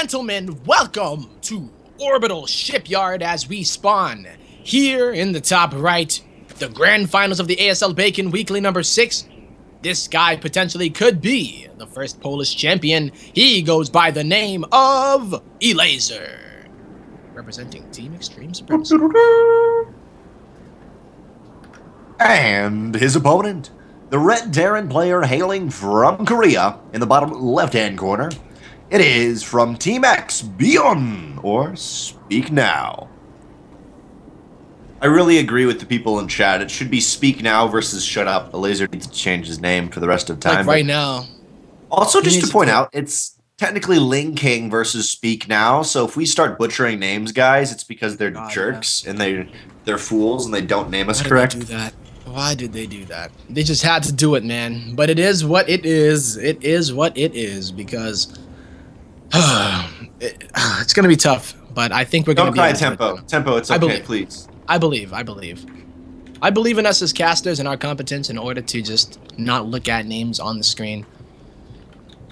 gentlemen, welcome to Orbital Shipyard as we spawn. Here in the top right, the grand finals of the ASL Bacon Weekly number 6. This guy potentially could be the first Polish champion. He goes by the name of Elazer, representing Team Extreme Supremacy. And his opponent, the Red Terran player hailing from Korea in the bottom left-hand corner. It is from Team X, ByuN, or Speak Now. I really agree with the people in chat. It should be Speak Now versus Shut Up. Elazer needs to change his name for the rest of time. Like right now. Also, just to point out, it's technically Ling King versus Speak Now. So if we start butchering names, guys, it's because they're jerks and they're fools and they don't name us correct. Why did they do that? Why did they do that? They just had to do it, man. But it is what it is. It is what it is because it's gonna be tough. But I think we're gonna be. Don't cry, Tempo. Tempo, it's okay, please. I believe in us as casters and our competence in order to just not look at names on the screen.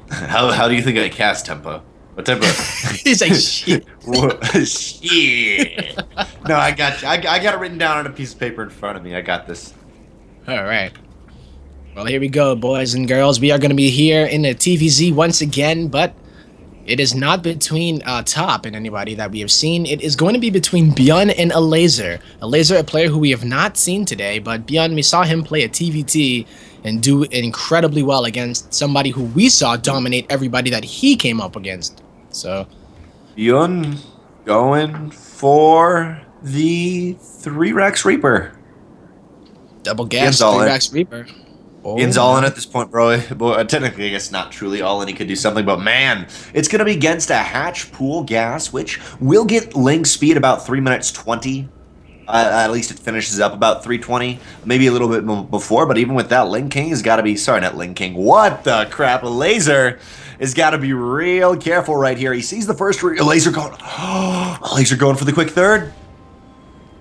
How do you think I cast Tempo? What Tempo? He's like, shit. Shit. No, I got you. I got it written down on a piece of paper in front of me. I got this. All right. Well, here we go, boys and girls. We are going to be here in the TvZ once again, but it is not between Top and anybody that we have seen. It is going to be between ByuN and Elazer. Elazer, a player who we have not seen today, but ByuN, we saw him play a TvT and do incredibly well against somebody who we saw dominate everybody that he came up against. So, ByuN going for the 3-Rex Reaper. Double gas, 3-Rex Reaper. ByuN's all in at this point, bro. Well, technically, I guess not truly all in. He could do something, but man, it's going to be against a Hatch Pool Gas, which will get Ling speed about 3 minutes 20. At least it finishes up about 3:20, maybe a little bit before. But even with that, Ling King has got to be. Sorry, not Ling King. What the crap? Elazer has got to be real careful right here. He sees the first Elazer going. Elazer going for the quick third.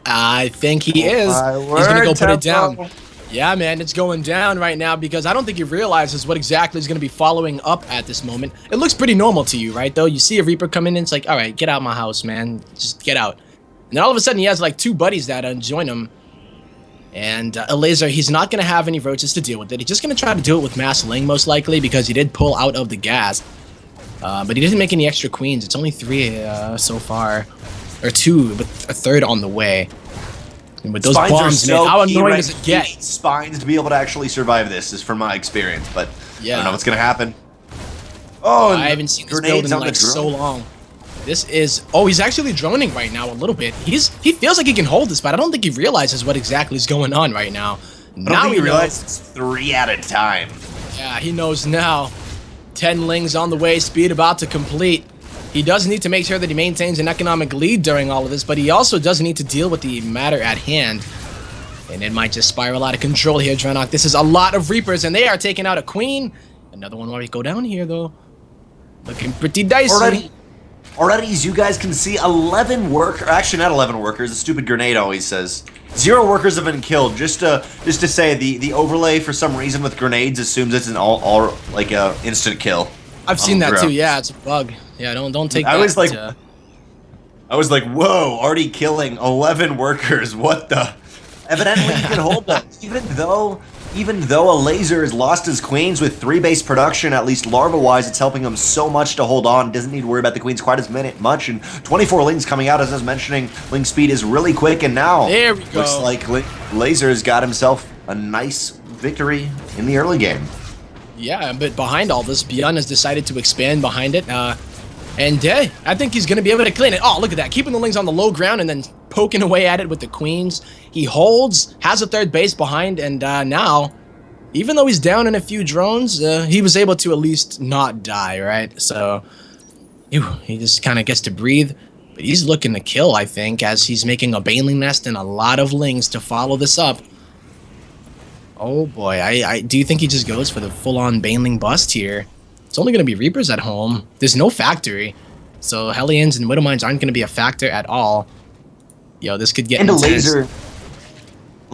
I think he is. He's going to go put it down. Yeah, man, it's going down right now because I don't think he realizes what exactly is going to be following up at this moment. It looks pretty normal to you, right, though? You see a Reaper come in and it's like, all right, get out of my house, man. Just get out. And then all of a sudden he has like 2 buddies that join him. And Elazer, he's not going to have any roaches to deal with it. He's just going to try to do it with Mass Ling, most likely, because he did pull out of the gas. But he didn't make any extra queens. It's only 3 so far. Or 2, but a 3rd on the way. And with those Spines bombs, man, how annoying does it get? Spines to be able to actually survive this is from my experience, but yeah. I don't know what's going to happen. Oh, I haven't seen this build in like so long. This is... Oh, he's actually droning right now a little bit. He feels like he can hold this, but I don't think he realizes what exactly is going on right now. Now he realizes it's 3 at a time. Yeah, he knows now. 10 Lings on the way, speed about to complete. He does need to make sure that he maintains an economic lead during all of this, but he also does need to deal with the matter at hand. And it might just spiral out of control here, Drenok. This is a lot of Reapers, and they are taking out a Queen. Another one while we go down here, though. Looking pretty dicey. Already, as you guys can see, 11 workers, actually not 11 workers, the stupid grenade always says. 0 workers have been killed, just to say the overlay for some reason with grenades assumes it's an all like a instant kill. I've seen that too, yeah, it's a bug. Yeah, don't take that. I was like, whoa, already killing 11 workers, what the? Evidently he can hold them, even though Elazer has lost his queens with 3 base production, at least larva-wise, it's helping him so much to hold on. Doesn't need to worry about the queens quite as much, and 24 Lings coming out, as I was mentioning. Ling speed is really quick, and now there we go. Looks like Elazer has got himself a nice victory in the early game. Yeah, but behind all this, ByuN has decided to expand behind it, and I think he's going to be able to clean it. Oh, look at that, keeping the Lings on the low ground and then poking away at it with the queens. He holds, has a 3rd base behind, and now, even though he's down in a few drones, he was able to at least not die, right? So, he just kind of gets to breathe, but he's looking to kill, I think, as he's making a Baneling nest and a lot of Lings to follow this up. Oh boy, I do you think he just goes for the full-on Baneling bust here? It's only going to be Reapers at home. There's no factory, so Hellions and Widowmines aren't going to be a factor at all. Yo, this could get intense. Elazer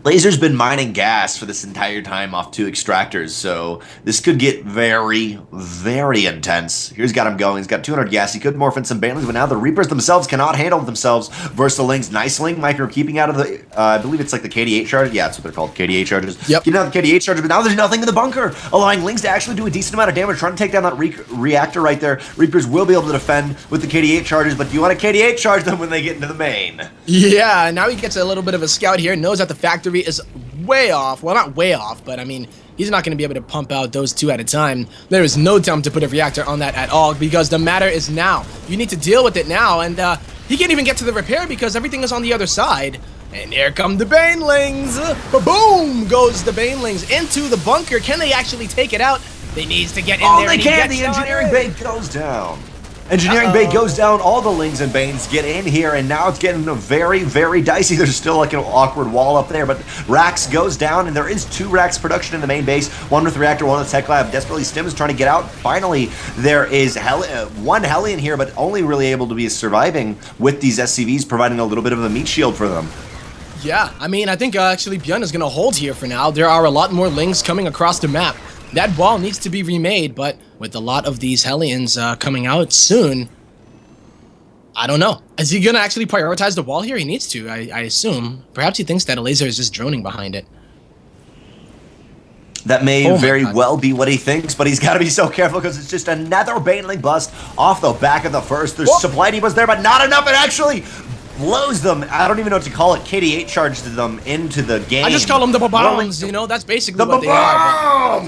Lazer's been mining gas for this entire time off 2 extractors, so this could get very, very intense. Here's got him going. He's got 200 gas. He could morph in some Banelings, but now the Reapers themselves cannot handle themselves versus the Lings. Nice Ling micro keeping out of the, I believe it's like the KD8 charge. Yeah, that's what they're called, KD8 charges. Yep. Getting out of the KD8 charges, but now there's nothing in the bunker, allowing Lings to actually do a decent amount of damage, trying to take down that reactor right there. Reapers will be able to defend with the KD8 charges, but do you want to KD8 charge them when they get into the main? Yeah, now he gets a little bit of a scout here, knows that the factory is way off. Well, not way off, but I mean, he's not going to be able to pump out those 2 at a time. There is no time to put a reactor on that at all because the matter is now. You need to deal with it now, and he can't even get to the repair because everything is on the other side. And here come the Banelings. Boom goes the Banelings into the bunker. Can they actually take it out? They needs to get in there. Oh, they can. The engineering bay goes down. Engineering bay goes down, all the Lings and Banes get in here, and now it's getting very, very dicey. There's still like an awkward wall up there, but Rax goes down, and there is 2 Rax production in the main base, one with Reactor, one with Tech Lab. Desperately, Stim is trying to get out. Finally, there is one Hellion here, but only really able to be surviving with these SCVs, providing a little bit of a meat shield for them. Yeah, I mean, I think actually ByuN is going to hold here for now. There are a lot more Lings coming across the map. That wall needs to be remade, but with a lot of these Hellions coming out soon, I don't know. Is he going to actually prioritize the wall here? He needs to, I assume. Perhaps he thinks that Elazer is just droning behind it. That may very well be what he thinks, but he's got to be so careful because it's just another Baneling bust off the back of the first. There's supply depots there, but not enough. It actually blows them. I don't even know what to call it. KD8 charged them into the game. I just call them the bombs. You know, that's basically what they are.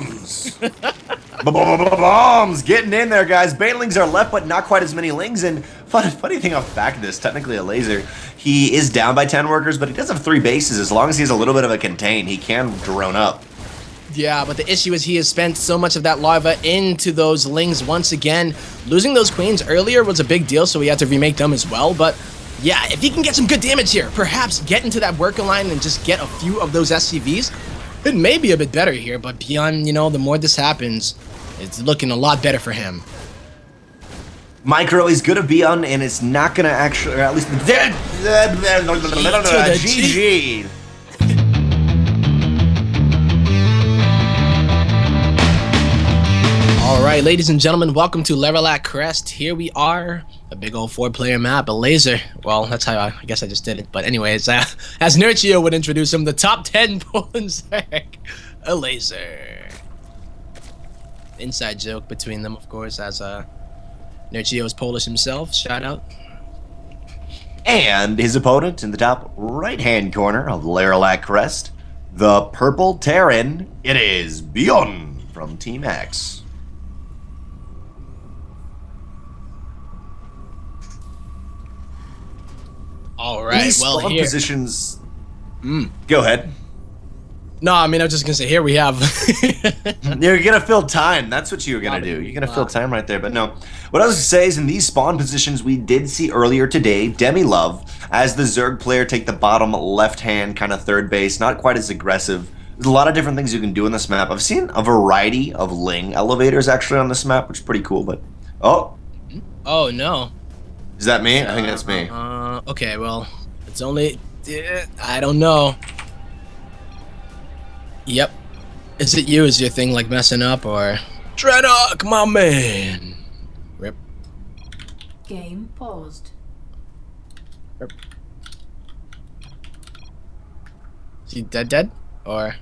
Bombs getting in there, guys. Banelings are left, but not quite as many Lings. And funny thing off the back of this, technically a Elazer, he is down by 10 workers, but he does have 3 bases. As long as he has a little bit of a contain, he can drone up. Yeah, but the issue is he has spent so much of that larva into those Lings once again. Losing those queens earlier was a big deal, so he had to remake them as well. But yeah, if he can get some good damage here, perhaps get into that worker line and just get a few of those SCVs, it may be a bit better here. But ByuN, you know, the more this happens, it's looking a lot better for him. Micro is good at ByuN, and it's not going to actually, or at least GG. Alright, ladies and gentlemen, welcome to Elazer Crest. Here we are, a big old 4-player map, Elazer. Well, that's how I guess I just did it. But anyways, as Nerchio would introduce him, the top 10 Poland Elazer. Inside joke between them, of course, as Nerchio is Polish himself. Shout out. And his opponent in the top right-hand corner of Elazer Crest, the Purple Terran, it is ByuN from Team X. All right, well, here. Positions. Go ahead. No, I mean, I was just going to say, here we have... You're going to fill time. That's what you're going to do. You're going to fill time right there. But no, what I was going to say is in these spawn positions we did see earlier today, Demi Love, as the Zerg player, take the bottom left-hand kind of third base. Not quite as aggressive. There's a lot of different things you can do in this map. I've seen a variety of Ling elevators actually on this map, which is pretty cool. But, oh. Oh, no. Is that me? I think that's me. Okay, well, it's only... I don't know. Yep. Is it you? Is your thing like messing up or... Dreadnought, my man! Rip. Game paused. Rip. Is he dead? Or...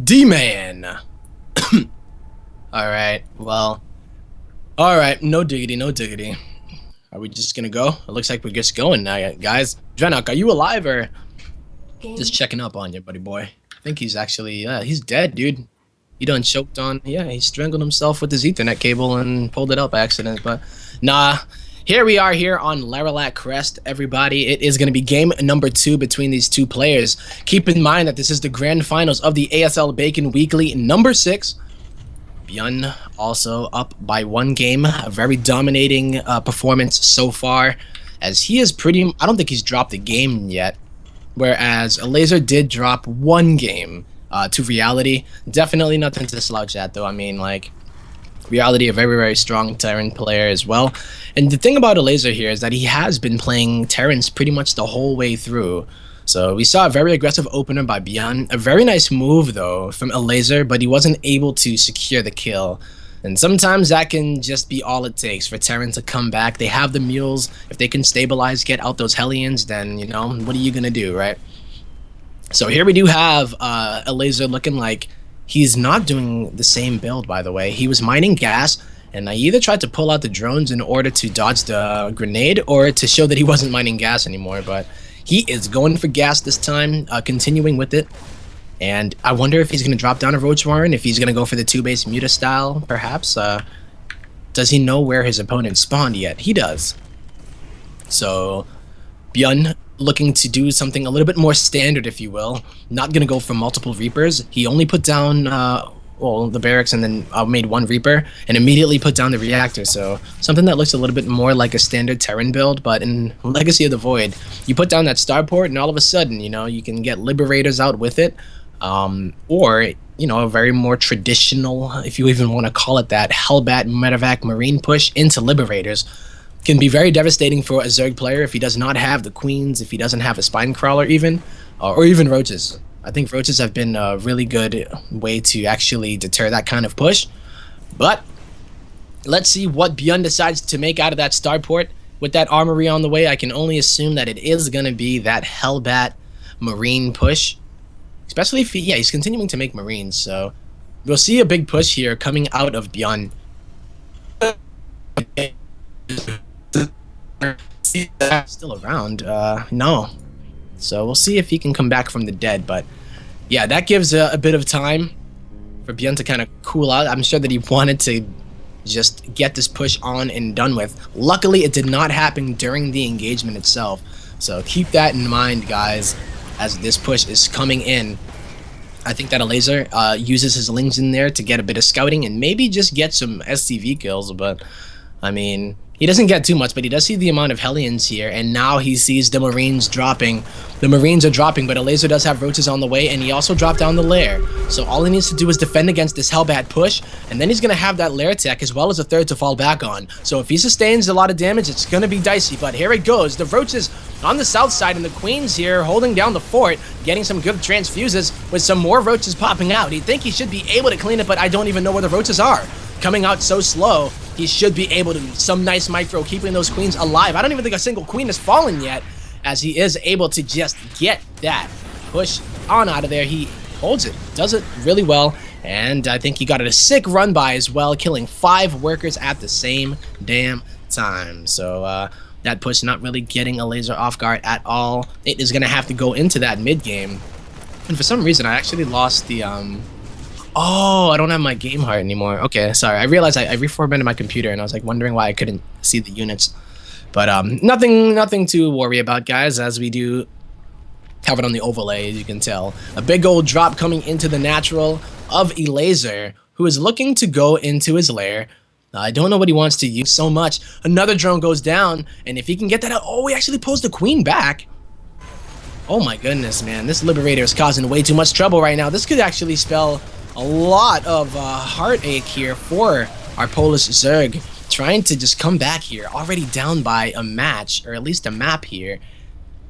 D-Man! Alright, well... Alright, no diggity, no diggity. Are we just gonna go? It looks like we're just going now, guys. Dreadnought, are you alive or... Just checking up on you, buddy boy. I think he's actually, he's dead, dude. He done choked on, he strangled himself with his Ethernet cable and pulled it up by accident, but nah. Here we are here on Elazer Crest, everybody. It is going to be game number 2 between these 2 players. Keep in mind that this is the grand finals of the ASL Bacon Weekly number 6. ByuN also up by 1 game. A very dominating performance so far, as he is pretty... I don't think he's dropped a game yet. Whereas Elazer did drop 1 game to Reality. Definitely nothing to slouch at, though. I mean, like, Reality, a very, very strong Terran player as well. And the thing about Elazer here is that he has been playing Terrans pretty much the whole way through. So we saw a very aggressive opener by ByuN. A very nice move, though, from Elazer, but he wasn't able to secure the kill. And sometimes that can just be all it takes for Terran to come back. They have the mules. If they can stabilize, get out those Hellions, then, you know, what are you going to do, right? So here we do have Elazer looking like he's not doing the same build, by the way. He was mining gas, and I either tried to pull out the drones in order to dodge the grenade or to show that he wasn't mining gas anymore, but he is going for gas this time, continuing with it. And I wonder if he's going to drop down a Roach Warren, if he's going to go for the 2-base Muta style, perhaps. Does he know where his opponent spawned yet? He does. So, ByuN looking to do something a little bit more standard, if you will. Not going to go for multiple Reapers. He only put down well, the barracks and then made one Reaper and immediately put down the reactor. So something that looks a little bit more like a standard Terran build, but in Legacy of the Void, you put down that starport and all of a sudden, you know, you can get Liberators out with it. Or, you know, a very more traditional, if you even want to call it that, Hellbat Medevac Marine push into Liberators. Can be very devastating for a Zerg player if he does not have the Queens, if he doesn't have a Spine Crawler even, or even Roaches. I think Roaches have been a really good way to actually deter that kind of push. But let's see what ByuN decides to make out of that starport. With that armory on the way, I can only assume that it is going to be that Hellbat Marine push. Especially if he's continuing to make Marines, so we'll see a big push here coming out of ByuN. Still around? No. So we'll see if he can come back from the dead, but yeah, that gives a bit of time for ByuN to kind of cool out. I'm sure that he wanted to just get this push on and done with. Luckily, it did not happen during the engagement itself, so keep that in mind, guys, as this push is coming in. I think that Elazer uses his lings in there to get a bit of scouting and maybe just get some SCV kills, but I mean, he doesn't get too much, but he does see the amount of Hellions here, and now he sees the Marines dropping. The Marines are dropping, but Elazer does have Roaches on the way, and he also dropped down the lair. So all he needs to do is defend against this Hellbat push, and then he's going to have that lair tech as well as a third to fall back on. So if he sustains a lot of damage, it's going to be dicey, but here it goes. The Roaches on the south side, and the Queens here holding down the fort, getting some good transfuses with some more Roaches popping out. He'd think he should be able to clean it, but I don't even know where the Roaches are. Coming out so slow, he should be able to. Some nice micro, keeping those Queens alive. I don't even think a single Queen has fallen yet, as he is able to just get that push on out of there. He holds it, does it really well, and I think he got it a sick run by as well, killing 5 workers at the same damn time. So that push not really getting Elazer off guard at all. It is going to have to go into that mid game, and for some reason I actually lost the oh, I don't have my game heart anymore. Okay, sorry. I realized I reformatted my computer, and I was like wondering why I couldn't see the units. But nothing to worry about, guys, as we do have it on the overlay, as you can tell. A big old drop coming into the natural of Elazer, who is looking to go into his lair. I don't know what he wants to use so much. Another drone goes down, and if he can get that out, oh, he actually pulls the Queen back. Oh my goodness, man. This Liberator is causing way too much trouble right now. This could actually spell a lot of heartache here for our Polish Zerg, trying to just come back here, already down by a match, or at least a map here,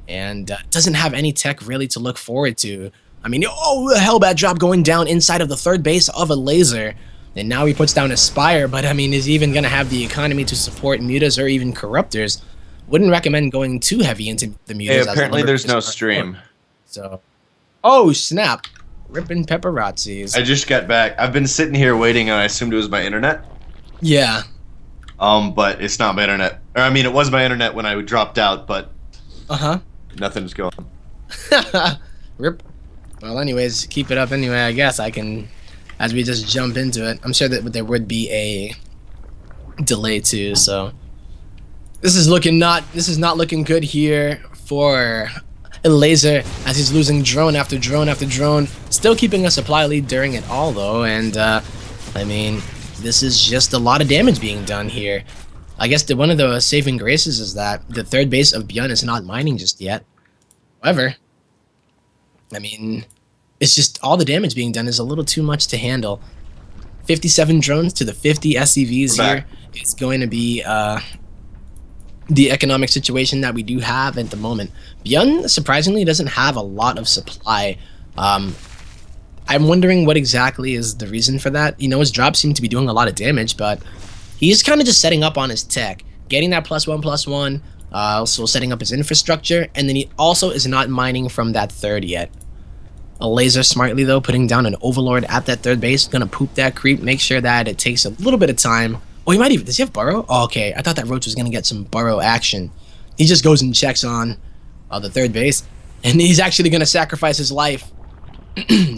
and doesn't have any tech really to look forward to. I mean, oh, the Hellbat drop going down inside of the third base of Elazer, and now he puts down a Spire, but I mean, is he even going to have the economy to support Mutas or even Corruptors? Wouldn't recommend going too heavy into the Mutas. Hey, apparently there's no stream. So, oh, snap. Ripping paparazzis. I just got back. I've been sitting here waiting, and I assumed it was my internet. Yeah. But it's not my internet. Or, I mean, it was my internet when I dropped out, but... Uh-huh. Nothing's going. Rip. Well, anyways, keep it up anyway, I guess. I can... As we just jump into it. I'm sure that there would be a delay, too, so... This is not looking good here for Elazer, as he's losing drone after drone after drone, still keeping a supply lead during it all, though, and I mean, this is just a lot of damage being done here. I guess one of the saving graces is that the third base of ByuN is not mining just yet. However, I mean, it's just all the damage being done is a little too much to handle. 57 drones to the 50 SCVs here. It's going to be the economic situation that we do have at the moment. ByuN surprisingly doesn't have a lot of supply. I'm wondering what exactly is the reason for that. You know, his drops seem to be doing a lot of damage, but he's kind of just setting up on his tech, getting that +1/+1, also setting up his infrastructure, and then he also is not mining from that third yet. Elazer smartly though, putting down an overlord at that third base, gonna poop that creep, make sure that it takes a little bit of time. Oh, he might even, does he have burrow? Oh, okay, I thought that Roach was gonna get some burrow action. He just goes and checks on the third base, and he's actually gonna sacrifice his life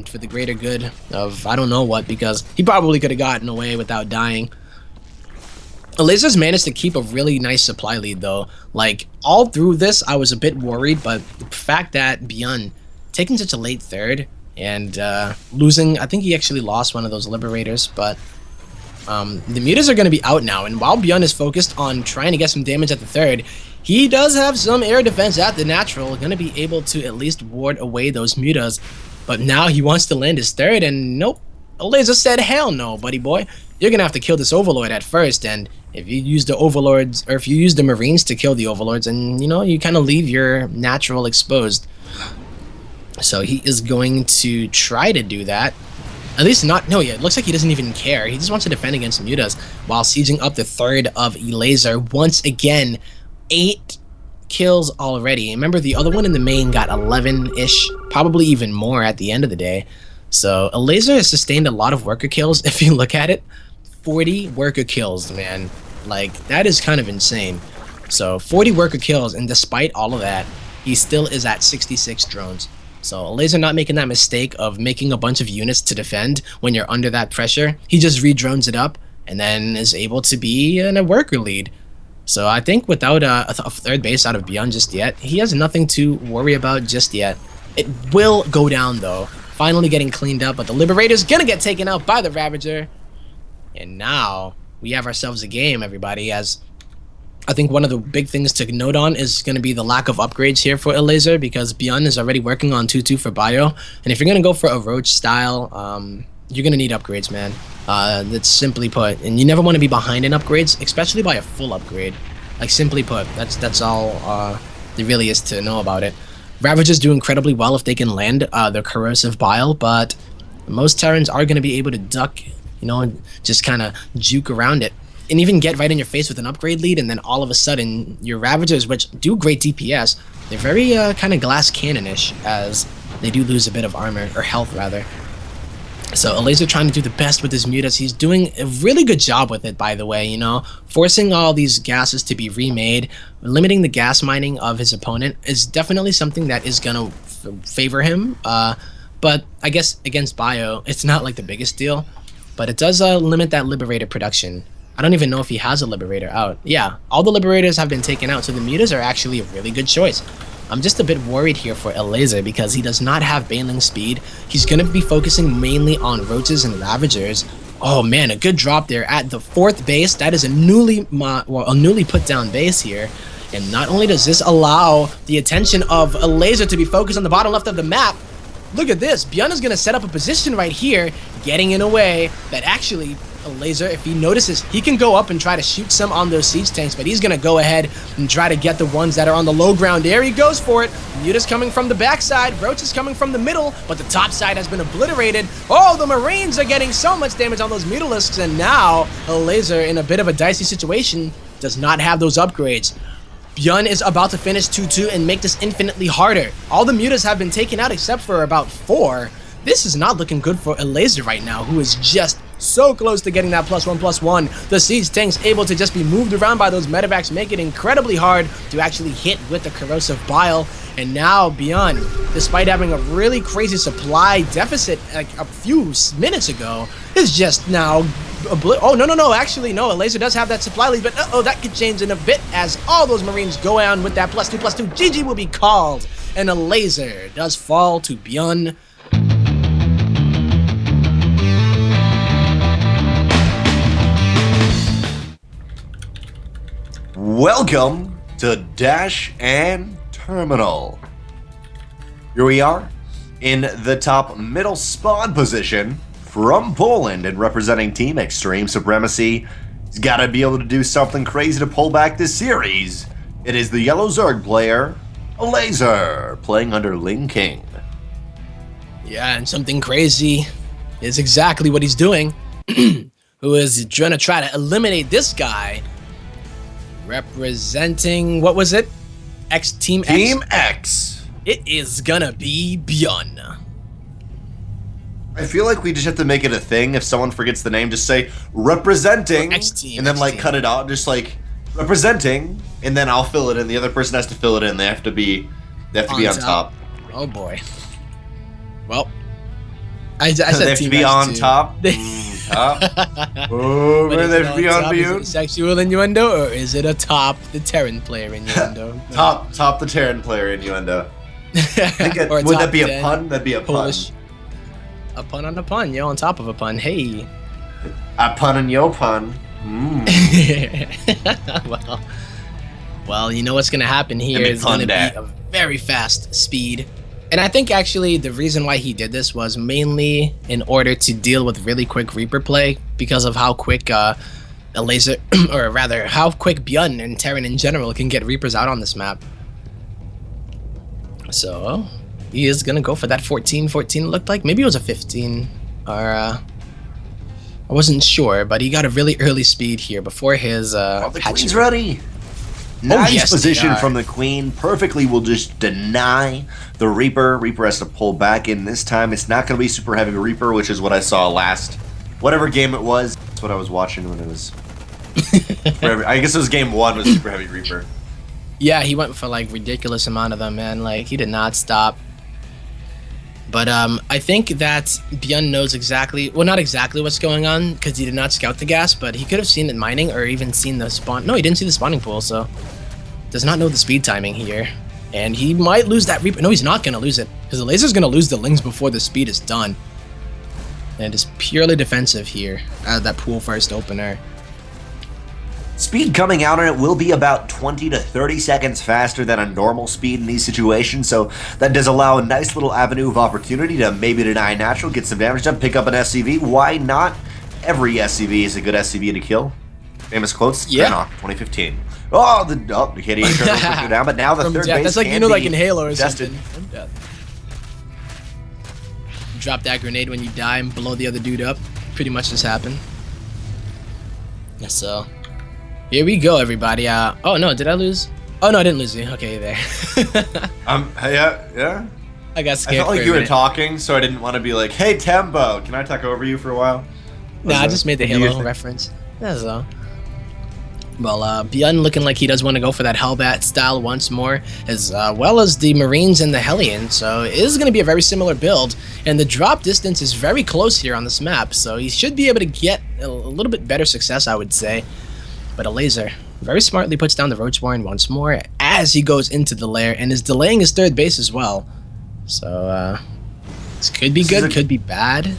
for the greater good of I don't know what, because he probably could have gotten away without dying. Elazer's managed to keep a really nice supply lead though. Like, all through this, I was a bit worried, but the fact that ByuN taking such a late third and losing, I think he actually lost one of those liberators, but the mutas are going to be out now, and while ByuN is focused on trying to get some damage at the third, he does have some air defense at the natural, going to be able to at least ward away those mutas, but now he wants to land his third, and nope, Elazer said hell no, buddy boy. You're going to have to kill this overlord at first, and if you use the overlords, or if you use the marines to kill the overlords, and you know, you kind of leave your natural exposed. So he is going to try to do that. At least not, no, yeah, it looks like he doesn't even care. He just wants to defend against mutas while sieging up the third of Elazer. Once again, 8 kills already. Remember, the other one in the main got 11-ish, probably even more at the end of the day. So Elazer has sustained a lot of worker kills. If you look at it, 40 worker kills, man. Like, that is kind of insane. So 40 worker kills, and despite all of that, he still is at 66 drones. So Elazer not making that mistake of making a bunch of units to defend when you're under that pressure. He just re-drones it up and then is able to be in a worker lead. So I think without a third base out of ByuN just yet, he has nothing to worry about just yet. It will go down though. Finally getting cleaned up, but the Liberator's gonna get taken out by the Ravager. And now we have ourselves a game, everybody, as I think one of the big things to note on is going to be the lack of upgrades here for Elazer, because ByuN is already working on 2-2 for Bio. And if you're going to go for a Roach style, you're going to need upgrades, man. That's simply put. And you never want to be behind in upgrades, especially by a full upgrade. Like, simply put, that's all there really is to know about it. Ravagers do incredibly well if they can land their Corrosive Bile, but most Terrans are going to be able to duck, you know, and just kind of juke around it. And even get right in your face with an upgrade lead, and then all of a sudden, your Ravagers, which do great DPS, they're very kind of glass cannon-ish, as they do lose a bit of armor, or health rather. So Elazer trying to do the best with his mutas. He's doing a really good job with it, by the way, you know. Forcing all these gases to be remade, limiting the gas mining of his opponent is definitely something that is going to favor him. But I guess against Bio, it's not like the biggest deal. But it does limit that Liberator production. I don't even know if he has a Liberator out. Yeah, all the Liberators have been taken out, so the mutas are actually a really good choice. I'm just a bit worried here for Elazer because he does not have Baneling speed. He's going to be focusing mainly on Roaches and Ravagers. Oh man, a good drop there at the 4th base. That is a newly put down base here. And not only does this allow the attention of Elazer to be focused on the bottom left of the map, look at this. ByuN is going to set up a position right here, getting in a way that actually Elazer, if he notices, he can go up and try to shoot some on those siege tanks, but he's going to go ahead and try to get the ones that are on the low ground. There he goes for it. Muta's coming from the backside. Roach is coming from the middle, but the top side has been obliterated. Oh, the Marines are getting so much damage on those Mutalisks, and now Elazer, in a bit of a dicey situation, does not have those upgrades. ByuN is about to finish 2-2 and make this infinitely harder. All the mutas have been taken out except for about 4. This is not looking good for Elazer right now, who is just so close to getting that +1/+1. The siege tanks able to just be moved around by those medevacs, make it incredibly hard to actually hit with the Corrosive Bile. And now ByuN, despite having a really crazy supply deficit like a few minutes ago, is just now oh no, actually no, Elazer does have that supply lead, but that could change in a bit as all those Marines go on with that +2/+2. GG will be called, and Elazer does fall to ByuN. Welcome to Dash and Terminal. Here we are in the top middle spawn position from Poland and representing Team Extreme Supremacy. He's got to be able to do something crazy to pull back this series. It is the yellow Zerg player, Elazer, playing under Ling King. Yeah, and something crazy is exactly what he's doing. Who is gonna try to eliminate this guy. Representing, what was it? Team X? Team X. It is gonna be ByuN. I feel like we just have to make it a thing. If someone forgets the name, just say representing, X team, and then X like team. cut it out. Just like representing, and then I'll fill it in. The other person has to fill it in. They have to be on top. Oh boy. Well, I said they have Team to be X on too. top. Top. Oh, But is they it have to be on top? Is ByuN. it sexual innuendo, or is it atop the Terran player innuendo? Top the Terran player innuendo. I think Or would top that be a 10 pun? That'd be a Polish. A pun on a pun, yo, on top of a pun. Hey. pun. A pun and yo pun. Mm. well, you know what's gonna happen here Let me is gonna pun that. be a very fast speed. And I think actually the reason why he did this was mainly in order to deal with really quick Reaper play because of how quick Elazer, or rather, how quick ByuN and Terran in general can get Reapers out on this map. So he is gonna go for that 14-14. It looked like maybe it was a 15, or I wasn't sure, but he got a really early speed here before his Oh, the hatchery. queen's ready. Nice yes, they position are. from the queen. Perfectly will just deny the Reaper. Reaper has to pull back in this time. It's not going to be super heavy Reaper, which is what I saw last. Whatever game it was, that's what I was watching when it was. I guess it was game 1 was super heavy Reaper. Yeah, he went for like ridiculous amount of them, man. Like he did not stop. But I think that ByuN knows exactly, well, not exactly what's going on because he did not scout the gas, but he could have seen it mining or even seen the spawn. No, he didn't see the spawning pool, so does not know the speed timing here. And he might lose that Reaper. No, he's not going to lose it because the Laser's going to lose the Lings before the speed is done. And it's purely defensive here out of that pool first opener. Speed coming out on it will be about 20 to 30 seconds faster than a normal speed in these situations, so that does allow a nice little avenue of opportunity to maybe deny natural, get some damage done, pick up an SCV. Why not? Every SCV is a good SCV to kill. Famous quotes, Yeah. Granok, 2015. Oh, the KD turtle down, but now the From third death. base That's like, can you know, like be in Halo or contested. something. From death. Drop that grenade when you die and blow the other dude up. Pretty much just happened. So, here we go, everybody. Oh no, did I lose? Oh no, I didn't lose you. Okay, there. Yeah. I got I scared. felt for like a you were minute. talking, so I didn't want to be like, hey, Tembo, can I talk over you for a while? Nah, I just made the What do you Halo think? reference. That's all. Well, ByuN looking like he does want to go for that Hellbat style once more, as well as the Marines and the Hellion, so it is going to be a very similar build, and the drop distance is very close here on this map, so he should be able to get a little bit better success, I would say. But Elazer very smartly puts down the Roachborn once more as he goes into the lair, and is delaying his third base as well. So, this could be good, could be bad.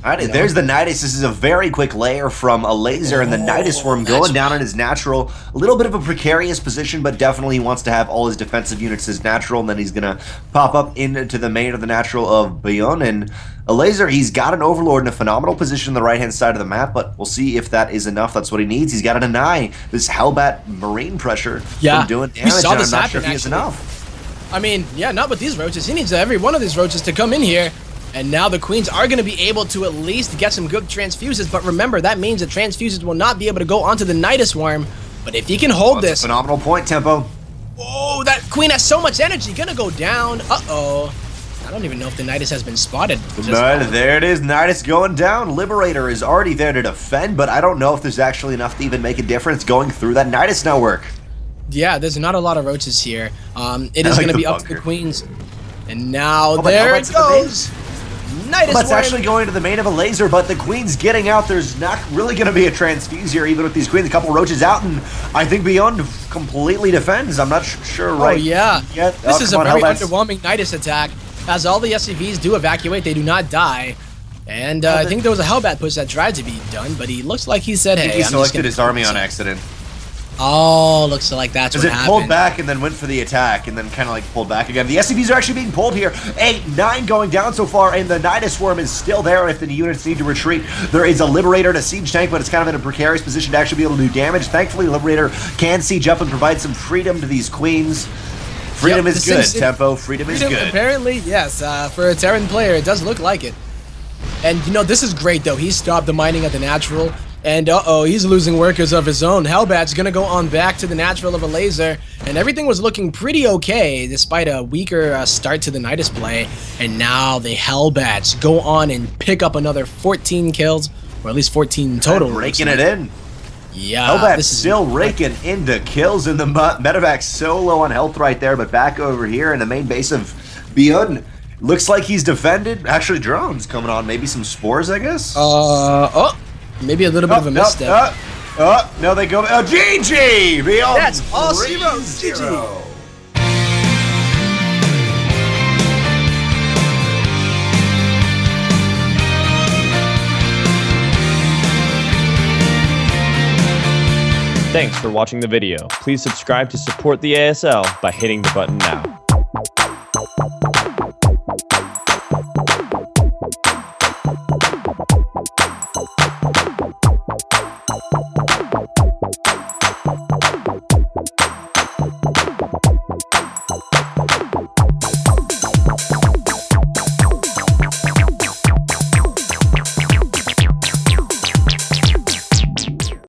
All right, there's the Nidus. This is a very quick layer from Elazer, and the Nidus Swarm going down in his natural. A little bit of a precarious position, but definitely he wants to have all his defensive units as natural, and then he's going to pop up into the main of the natural of ByuN. And Elazer, he's got an Overlord in a phenomenal position on the right-hand side of the map, but we'll see if that is enough. That's what he needs. He's got to deny this Hellbat Marine pressure from doing damage, we saw and this I'm not sure if happen, he has actually. enough. I mean, yeah, not with these roaches. He needs every one of these roaches to come in here. And now the Queens are going to be able to at least get some good transfuses. But remember, that means that transfuses will not be able to go onto the Nidus Worm. But if he can hold That's this... a phenomenal point, Tempo. Oh, that Queen has so much energy. Gonna go down. Uh-oh. I don't even know if the Nidus has been spotted. There it is. Nidus going down. Liberator is already there to defend, but I don't know if there's actually enough to even make a difference going through that Nidus network. Yeah, there's not a lot of roaches here. It is like going to the be up to bunker. the Queens. And now but there Hellbat's it at the main. goes. Nidus That's Worm. actually going to the main of a Laser, but the Queen's getting out. There's not really going to be a transfuse here, even with these Queens. A couple roaches out, and I think ByuN completely defends. I'm not sure right Oh, yeah. yet. This is a come on, very Hellbats. underwhelming Nidus attack. As all the SCVs do evacuate, they do not die. And I think there was a Hellbat push that tried to be done, but he looks like he said, I hey, think he I'm just selected gonna his army on accident. Oh, looks like that's what Because it happened. pulled back and then went for the attack and then kind of like pulled back again. The SCVs are actually being pulled here. 8, 9 going down so far, and the Nidus Swarm is still there if the units need to retreat. There is a Liberator and a Siege Tank, but it's kind of in a precarious position to actually be able to do damage. Thankfully, Liberator can siege up and provide some freedom to these queens. Freedom is good, Tempo. Freedom is good. Apparently, yes. For a Terran player, it does look like it. And, you know, this is great, though. He stopped the mining at the natural. And, uh-oh, he's losing workers of his own. Hellbat's gonna go on back to the natural of Elazer. And everything was looking pretty okay, despite a weaker start to the Nidus play. And now the Hellbats go on and pick up another 14 kills. Or at least 14 total. And raking it in. Yeah, Hellbat's still raking into kills in the Medevac's so low on health right there, but back over here in the main base of ByuN, looks like he's defended. Actually, drones coming on. Maybe some spores, I guess? Maybe a little bit of a misstep. No, they go. GG! ByuN! That's all 0, GG! Thanks for watching the video. Please subscribe to support the ASL by hitting the button now.